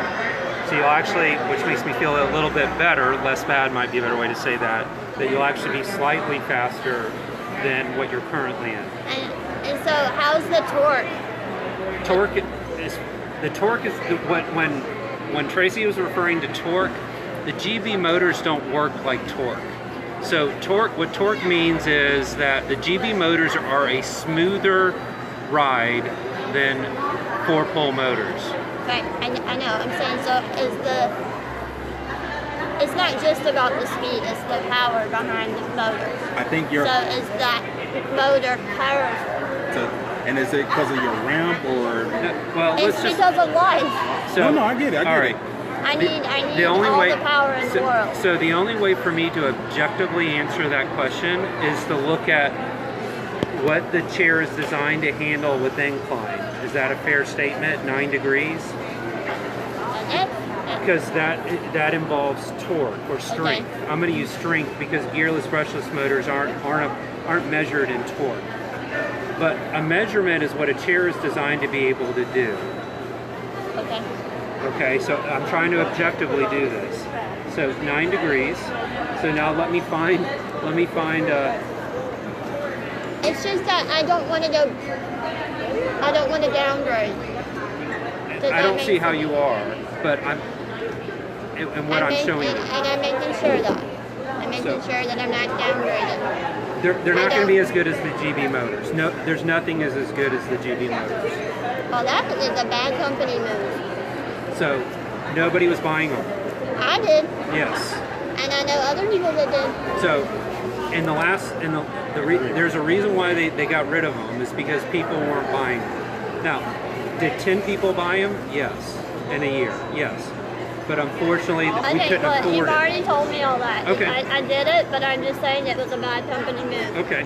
So you'll actually, which makes me feel a little bit better, less bad might be a better way to say that you'll actually be slightly faster than what you're currently in. And so, how's the torque? Torque is when Tracy was referring to torque, the GB motors don't work like torque. So what torque means is that the GB motors are a smoother ride than 4-pole motors. Right, I know. I'm saying, so it's not just about the speed, it's the power behind the motor. I think So you're. is that motor powerful? And is it because of your ramp or? Well, It's because of life. So, No, I get it. I get all right. it. I need all the power in the world. So the only way for me to objectively answer that question is to look at what the chair is designed to handle with incline. Is that a fair statement? 9 degrees? Because that involves torque or strength. Okay. I'm going to use strength because gearless brushless motors aren't measured in torque. But a measurement is what a chair is designed to be able to do. Okay. Okay, so I'm trying to objectively do this. So 9 degrees. So now let me find. It's just that I don't want to downgrade. I don't see how you are, but I'm showing you. And I'm making sure that. I'm making sure that I'm not downgrading. They're not going to be as good as the GB motors. No, there's nothing as good as the GB motors. Well, that is a bad company move. So nobody was buying them. I did, Yes. and I know other people that did. So there's a reason why they got rid of them is because people weren't buying them. Now, did 10 people buy them? Yes. In a year, yes. But unfortunately, we Okay, couldn't but afford you've it. already told me all that. Okay. I did it, but I'm just saying it was a bad company move. Okay.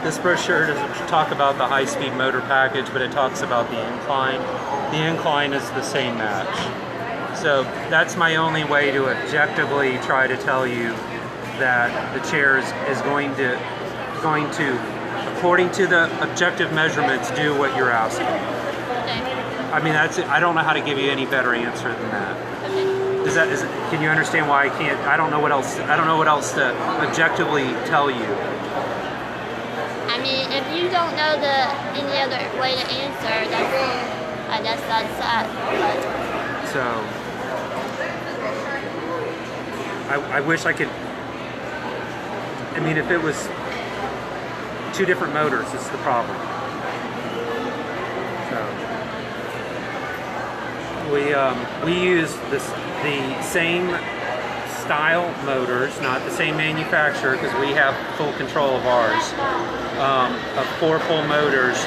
This brochure doesn't talk about the high-speed motor package, but it talks about the incline. The incline is the same match. So that's my only way to objectively try to tell you that the chair is going to, according to the objective measurements, do what you're asking. Okay. I mean, I don't know how to give you any better answer than that. Okay. Can you understand why I can't? I don't know what else to objectively tell you. I mean, if you don't know any other way to answer, I guess that's that. But So I wish I could. I mean, if it was 2 different motors, it's the problem. So We use the same style motors, not the same manufacturer, because we have full control of ours, of 4-pole motors.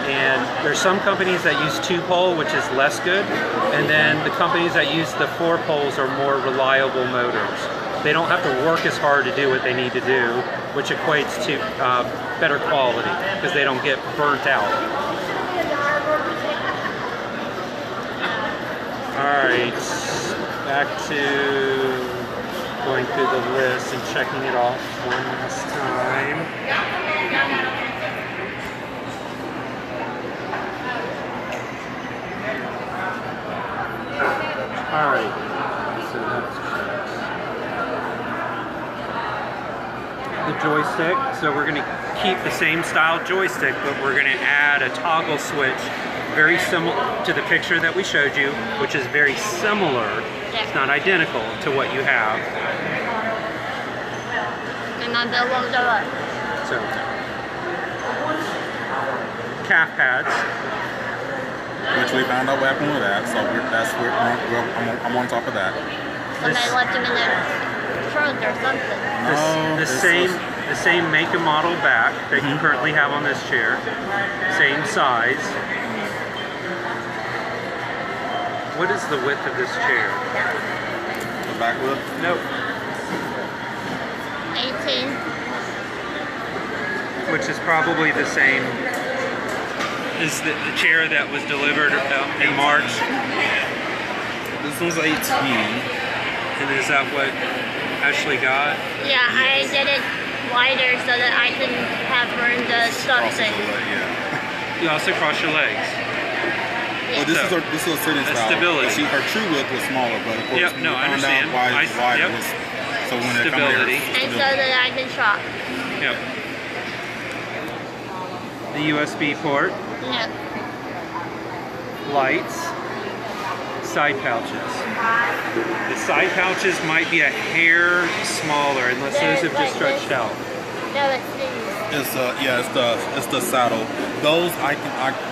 And there's some companies that use 2-pole, which is less good, and then the companies that use the 4 poles are more reliable motors. They don't have to work as hard to do what they need to do, which equates to better quality because they don't get burnt out. All right, back to going through the list and checking it off one last time. All right, so that's the joystick. So we're going to keep the same style joystick, but we're going to add a toggle switch very similar to the picture that we showed you, which is very similar. It's not identical to what you have. And my bill won't go up. So, calf pads. Which we found out what happened with that, so I'm on top of that. Somebody left them in their trunk or something. The same make and model back that you currently have on this chair. Same size. What is the width of this chair? The back width? Nope. 18. Which is probably the same as the chair that was delivered in March. This one's 18. And is that what Ashley got? Yeah, I did it wider so that I can have room to stuff things. Yeah. You also cross your legs. Well, this is a sitting style. Stability. See, her true width was smaller, but of course, Yep, no, I found understand. out why it's wider. Yep. So when Stability. And so that I can shop. Yep. The USB port, Yeah. lights, side pouches. The side pouches might be a hair smaller unless those have just stretched out. No, it's these. It's the saddle. Those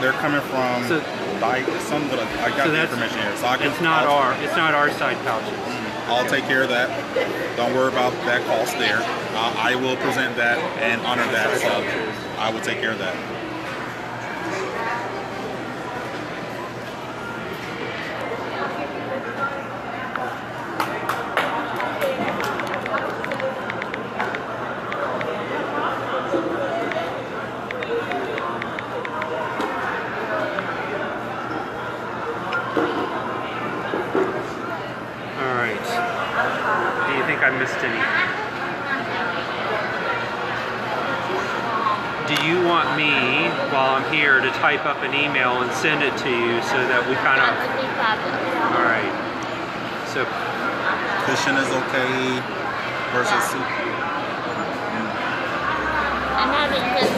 they're coming from So- I got the information here, so I can. It's not our side pouches. I'll take care of that. Don't worry about that cost there. I will present that and honor that, so I will take care of that. All right. Do you think I missed anything? Do you want me, while I'm here, to type up an email and send it to you so that we kind That of... would be fabulous. All right. So, Cushion is okay versus seat. I'm having this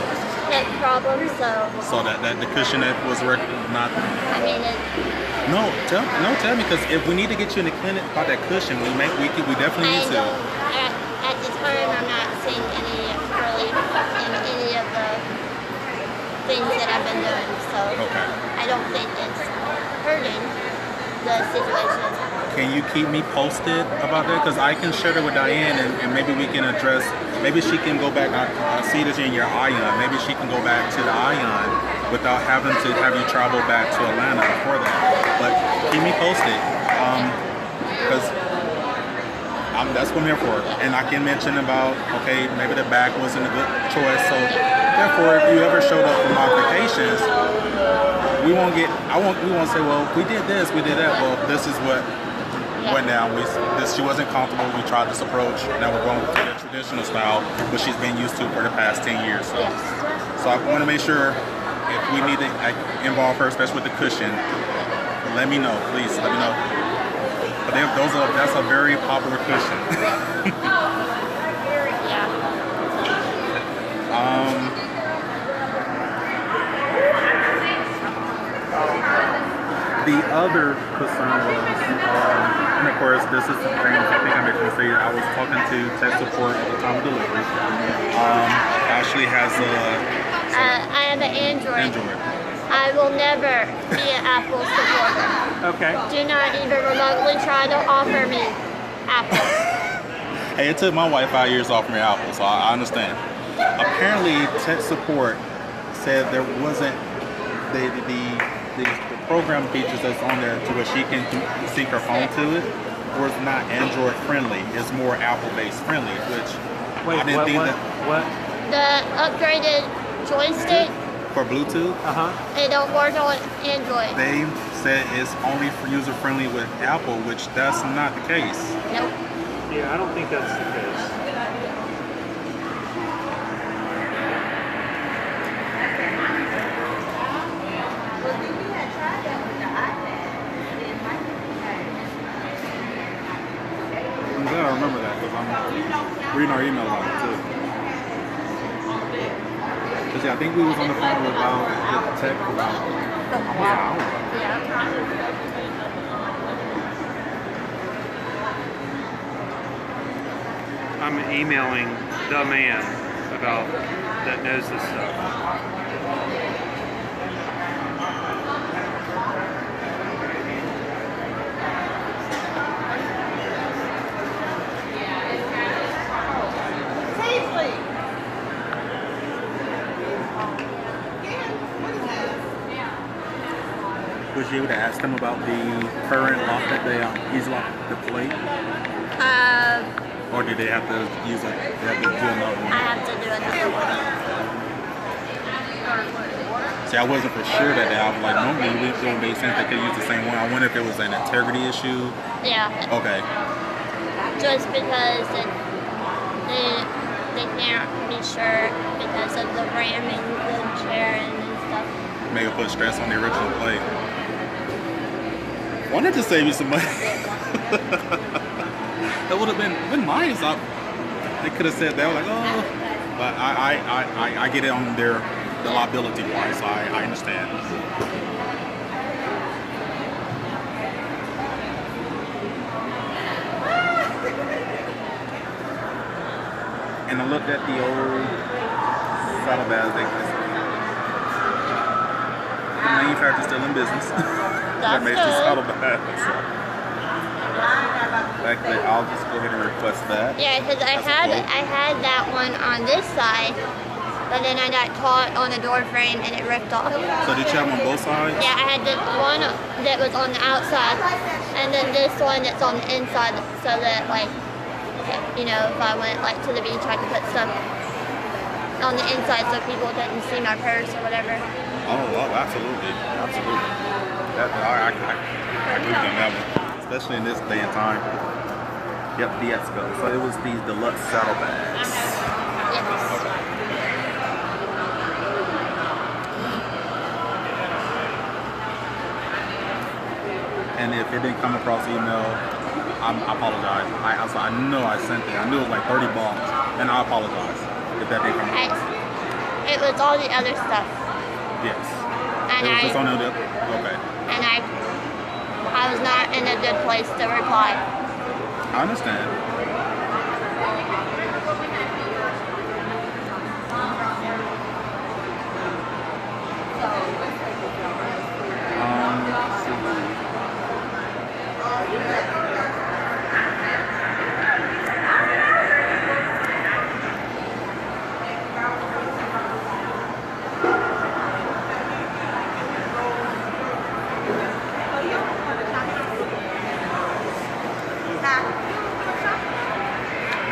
hip problem, so So that the cushion that was not. I mean No, tell me, because if we need to get you in the clinic about that cushion, we definitely need to. at the time I'm not seeing any relief in any of the things that I've been doing, so Okay. I don't think it's hurting the situation. Can you keep me posted about that? Because I can share it with Diane, and maybe we can address. Maybe she can go back. I see that you're in your Ion. Maybe she can go back to the Ion without having to have you travel back to Atlanta for that. But keep me posted, because that's what I'm here for. And I can mention about, okay, maybe the back wasn't a good choice. So therefore, if you ever showed up for modifications, we won't say, well, we did this, we did that. Well, this is what went down. She wasn't comfortable. We tried this approach. Now we're going to the traditional style, which she's been used to for the past 10 years. So I want to make sure if we need to involve her, especially with the cushion, let me know, please. Let me know. But that's a very popular cushion. The other concern was, and of course, this is the thing I think I mentioned to say, I was talking to tech support at the time of delivery. Ashley has I have an Android. I will never be an Apple supporter. Okay. Do not even remotely try to offer me Apple. Hey, it took my wife 5 years off me Apple, so I understand. Apparently, tech support said there wasn't the program features that's on there to where she can sync her phone to it was not Android friendly. It's more Apple based friendly, which Wait, I didn't think that what? The upgraded joystick, for Bluetooth. it don't work on Android. They said it's only for user friendly with Apple, which that's not the case. Nope. Yeah, I don't think that's the case. I'm glad I remember that because I'm reading our email about it too. Because I think we was on the phone about the tech about almost an hour. I'm emailing the man about that knows this stuff. Safely. Was you able to ask them about the current lock that he's locked the plate? Or did they have to use it? They have to do another one? I have to do another one. See, I wasn't for sure that I was like, normally it would make sense they could use the same one. I wonder if it was an integrity issue. Yeah. Okay. Just because they can't be sure because of the ramming the chair and stuff. Maybe put stress on the original plate. Wanted to save you some money. That would have been nice. They could have said that, like, oh, but I get it on the liability wise. So I understand. And I looked at the old saddlebags. The manufacturer's still in business. That makes the saddlebags. Actually, I'll just go ahead and request that. Yeah, because I had that one on this side, but then I got caught on the door frame and it ripped off. So did you have on both sides? Yeah, I had the one that was on the outside, and then this one that's on the inside, so that like, you know, if I went like to the beach, I could put stuff on the inside so people didn't see my purse or whatever. Oh, well, absolutely. I agree with that one. Especially in this day and time. Yep, Fiasco. So it was these deluxe saddlebags. Yes. And if it didn't come across email, I apologize. I know I sent it. I knew it was like 30 bucks, and I apologize if that didn't come across. It was all the other stuff. Yes. And It was just on the other. Okay. And I was not in a good place to reply. I understand.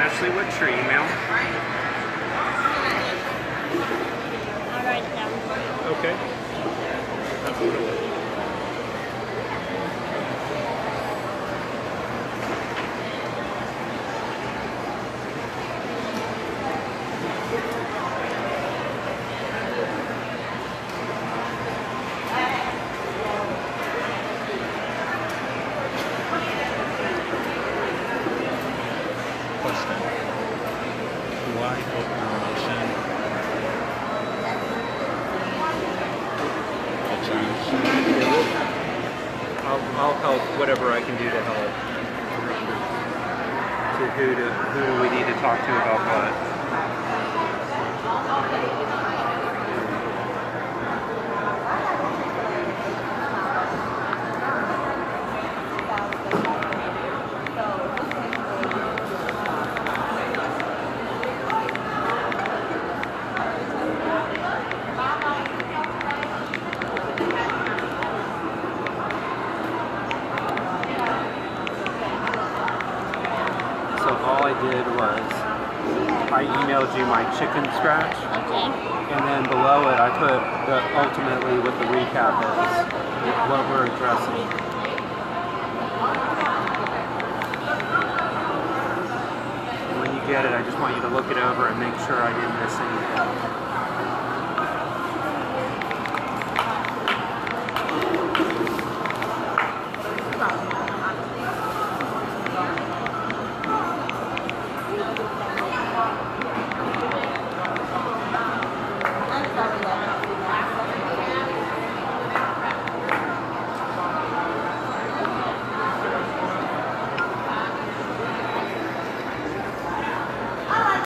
Ashley, what's your email? I'll write it down. Okay. Absolutely. Question. Do I open a motion? I'll help whatever I can do to help. Who do we need to talk to about what? I emailed you my chicken scratch. Okay. And then below it, I put ultimately what the recap is, what we're addressing. And when you get it, I just want you to look it over and make sure I didn't miss anything.